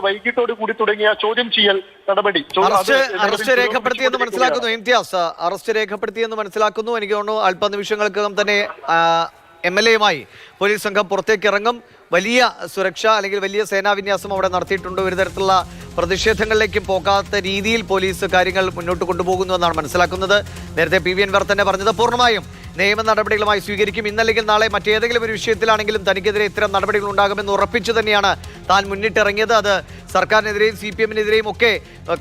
വൈകിട്ടോട് കൂടി തുടങ്ങിയ ചോദ്യം ചെയ്യൽ നടപടി അറസ്റ്റ് രേഖപ്പെടുത്തിയെന്ന് മനസ്സിലാക്കുന്നു. ഇംതിയാസ് അറസ്റ്റ് രേഖപ്പെടുത്തിയെന്ന് മനസ്സിലാക്കുന്നു. എനിക്ക് തോന്നുന്നു അല്പനിമിഷങ്ങൾക്കകം തന്നെ MLA-യുമായി പോലീസ് സംഘം പുറത്തേക്ക് ഇറങ്ങും. വലിയ സുരക്ഷ അല്ലെങ്കിൽ വലിയ സേനാവിന്യാസം അവിടെ നടത്തിയിട്ടുണ്ട്. ഒരു തരത്തിലുള്ള പ്രതിഷേധങ്ങളിലേക്കും പോകാത്ത രീതിയിൽ പോലീസ് കാര്യങ്ങൾ മുന്നോട്ട് കൊണ്ടുപോകുന്നു എന്നാണ് മനസ്സിലാക്കുന്നത്. നേരത്തെ PV അൻവർ തന്നെ പറഞ്ഞത് പൂർണ്ണമായും നിയമ നടപടികളുമായി സ്വീകരിക്കും. ഇന്നല്ലെങ്കിൽ നാളെ മറ്റേതെങ്കിലും ഒരു വിഷയത്തിലാണെങ്കിലും തനിക്കെതിരെ ഇത്തരം നടപടികൾ ഉണ്ടാകുമെന്ന് ഉറപ്പിച്ചു തന്നെയാണ് താൻ മുന്നിട്ടിറങ്ങിയത്. അത് സർക്കാരിനെതിരെയും CPM-നെതിരെയും ഒക്കെ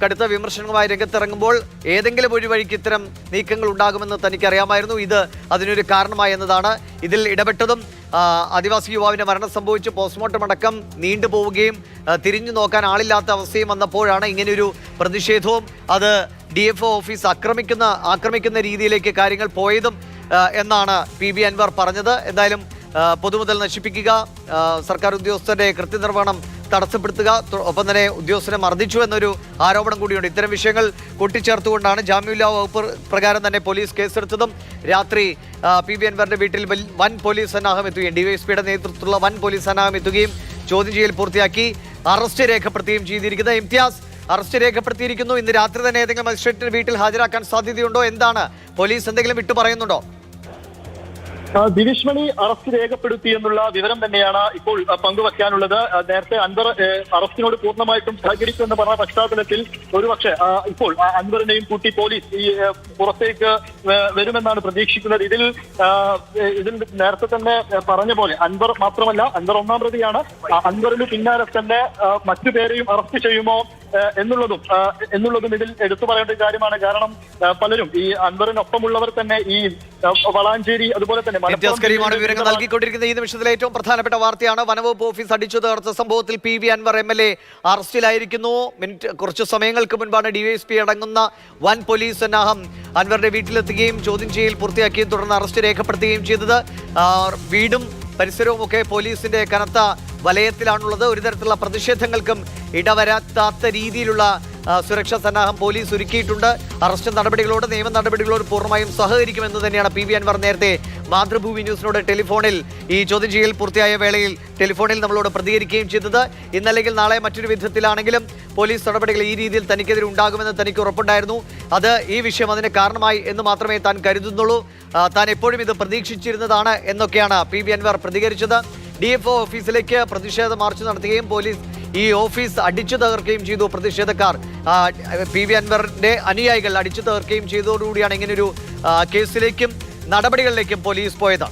കടുത്ത വിമർശനവുമായി രംഗത്തിറങ്ങുമ്പോൾ ഏതെങ്കിലും ഒരു വഴിക്ക് ഇത്തരം നീക്കങ്ങൾ ഉണ്ടാകുമെന്ന് തനിക്കറിയാമായിരുന്നു. ഇത് അതിനൊരു കാരണമായി എന്നതാണ്. ഇതിൽ ഇടപെട്ടതും ആദിവാസി യുവാവിന് മരണം സംഭവിച്ച് പോസ്റ്റ്മോർട്ടം അടക്കം നീണ്ടുപോവുകയും തിരിഞ്ഞു നോക്കാൻ ആളില്ലാത്ത അവസ്ഥയും വന്നപ്പോഴാണ് ഇങ്ങനെയൊരു പ്രതിഷേധവും അത് DFO ഓഫീസ് ആക്രമിക്കുന്ന രീതിയിലേക്ക് കാര്യങ്ങൾ പോയതും എന്നാണ് PV അൻവർ പറഞ്ഞത്. എന്തായാലും പൊതുമുതൽ നശിപ്പിക്കുക, സർക്കാർ ഉദ്യോഗസ്ഥരുടെ കൃത്യനിർവഹണം തടസ്സപ്പെടുത്തുക, ഒപ്പം തന്നെ ഉദ്യോഗസ്ഥരെ മർദ്ദിച്ചു എന്നൊരു ആരോപണം കൂടിയുണ്ട്. ഇത്തരം വിഷയങ്ങൾ കൂട്ടിച്ചേർത്തുകൊണ്ടാണ് ജാമ്യമില്ലാ വകുപ്പ് പ്രകാരം തന്നെ പോലീസ് കേസെടുത്തതും. രാത്രി PV അൻവറിന്റെ വീട്ടിൽ വൻ പോലീസ് സന്നാഹം എത്തുകയും DYSPയുടെ നേതൃത്വത്തിലുള്ള വൻ പോലീസ് സന്നാഹം എത്തുകയും ചോദ്യം ചെയ്യൽ പൂർത്തിയാക്കി അറസ്റ്റ് രേഖപ്പെടുത്തുകയും ചെയ്തിരിക്കുന്നത്. ഇംതിയാസ്, അറസ്റ്റ് രേഖപ്പെടുത്തിയിരിക്കുന്നു. ഇന്ന് രാത്രി തന്നെ ഏതെങ്കിലും മജിസ്ട്രേറ്റിന്റെ വീട്ടിൽ ഹാജരാക്കാൻ സാധ്യതയുണ്ടോ? എന്താണ് പോലീസ് എന്തെങ്കിലും വിട്ടു പറയുന്നുണ്ടോ? ദിവിഷ് മണി അറസ്റ്റ് രേഖപ്പെടുത്തി എന്നുള്ള വിവരം തന്നെയാണ് ഇപ്പോൾ പങ്കുവയ്ക്കാനുള്ളത്. നേരത്തെ അൻവർ അറസ്റ്റിനോട് പൂർണ്ണമായിട്ടും സഹകരിക്കുമെന്ന് പറഞ്ഞ പശ്ചാത്തലത്തിൽ ഒരുപക്ഷെ ഇപ്പോൾ അൻവറിനെയും കൂട്ടി പോലീസ് ഈ പുറത്തേക്ക് വരുമെന്നാണ് പ്രതീക്ഷിക്കുന്നത്. ഇതിൽ നേരത്തെ തന്നെ പറഞ്ഞ പോലെ അൻവർ മാത്രമല്ല, അൻവർ ഒന്നാം പ്രതിയാണ്. അൻവറിന് പിന്നാലെ തന്നെ മറ്റു പേരെയും അറസ്റ്റ് ചെയ്യുമോ എന്നുള്ളതും ഇതിൽ എടുത്തു പറയേണ്ട ഒരു കാര്യമാണ്. കാരണം പലരും ഈ അൻവറിനൊപ്പമുള്ളവർ തന്നെ ഈ വളാഞ്ചേരി അതുപോലെ തന്നെ വിവരങ്ങൾ നൽകിക്കൊണ്ടിരിക്കുന്ന ഈ നിമിഷത്തിലെ ഏറ്റവും പ്രധാനപ്പെട്ട വാർത്തയാണ്. വനവകുപ്പ് ഓഫീസ് അടിച്ചു തകർത്ത സംഭവത്തിൽ PV അൻവർ MLA അറസ്റ്റിലായിരിക്കുന്നു. കുറച്ചു സമയങ്ങൾക്ക് മുൻപാണ് DYSP അടങ്ങുന്ന വൻ പോലീസ് സന്നാഹം അൻവറിന്റെ വീട്ടിലെത്തുകയും ചോദ്യം ചെയ്യൽ പൂർത്തിയാക്കുകയും തുടർന്ന് അറസ്റ്റ് രേഖപ്പെടുത്തുകയും ചെയ്തത്. വീടും പരിസരവും ഒക്കെ പോലീസിന്റെ കനത്ത വലയത്തിലാണുള്ളത്. ഒരു തരത്തിലുള്ള പ്രതിഷേധങ്ങൾക്കും ഇടവരാത്ത രീതിയിലുള്ള സുരക്ഷാ സന്നാഹം പോലീസ് ഒരുക്കിയിട്ടുണ്ട്. അറസ്റ്റ് നടപടികളോട് നിയമ നടപടികളോട് പൂർണ്ണമായും സഹകരിക്കുമെന്ന് തന്നെയാണ് PV അൻവർ നേരത്തെ മാതൃഭൂമി ന്യൂസിനോട് ടെലിഫോണിൽ ഈ ചോദ്യം ചെയ്യൽ പൂർത്തിയായ വേളയിൽ ടെലിഫോണിൽ നമ്മളോട് പ്രതികരിക്കുകയും ചെയ്തത്. ഇന്നല്ലെങ്കിൽ നാളെ മറ്റൊരു വിധത്തിലാണെങ്കിലും പോലീസ് നടപടികൾ ഈ രീതിയിൽ തനിക്കെതിരെ ഉണ്ടാകുമെന്ന് തനിക്ക് ഉറപ്പുണ്ടായിരുന്നു. അത് ഈ വിഷയം അതിന് കാരണമായി എന്ന് മാത്രമേ താൻ കരുതുന്നുള്ളൂ. താൻ എപ്പോഴും ഇത് പ്രതീക്ഷിച്ചിരുന്നതാണ് എന്നൊക്കെയാണ് PV അൻവർ പ്രതികരിച്ചത്. DFO ഓഫീസിലേക്ക് പ്രതിഷേധ മാർച്ച് നടത്തുകയും പോലീസ് ഈ ഓഫീസ് അടിച്ചു തകർക്കുകയും ചെയ്തു. പ്രതിഷേധക്കാർ PV അൻവറിന്റെ അനുയായികൾ അടിച്ചു തകർക്കുകയും ചെയ്തതോടുകൂടിയാണ് ഇങ്ങനൊരു കേസിലേക്കും നടപടികളിലേക്കും പോലീസ് പോയത്.